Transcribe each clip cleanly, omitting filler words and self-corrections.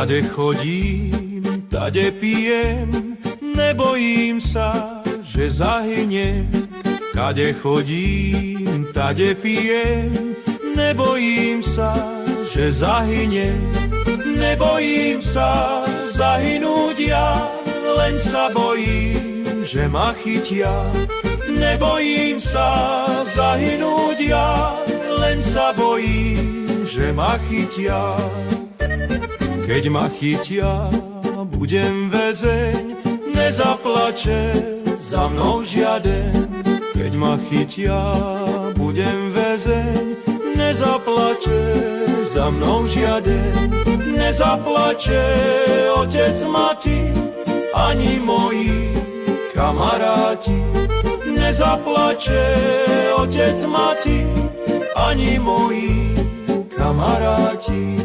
Kade chodím, tade pijem, nebojím sa, že zahynem. Kade chodím, tade pijem, nebojím sa, že zahynem. Nebojím sa zahynúť ja, len sa bojím, že ma chytia. Nebojím sa zahynúť ja, len sa bojím, že ma chytia. Keď ma chytia, budem väzeň, nezaplače za mnou žiaden. Keď ma chytia, budem väzeň, nezaplače za mnou žiaden. Nezaplače otec, mati, ani moji kamaráti. Nezaplače otec, mati, ani moji kamaráti.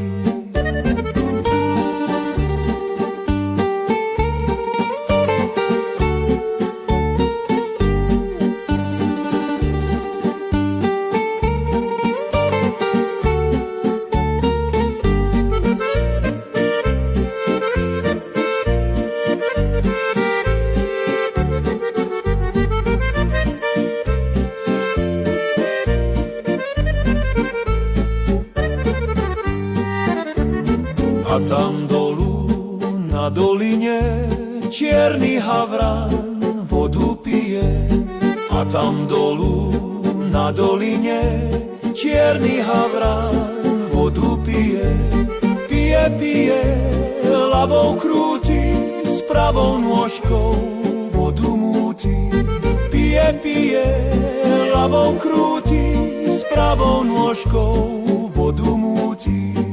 A tam dolu na doline čierny havran vodu pije. A tam dolu na doline čierny havran vodu pije. Pije, pije, ľavou krúti, s pravou nôžkou vodu múti. Pije, pije, ľavou krúti, s pravou nôžkou vodu múti.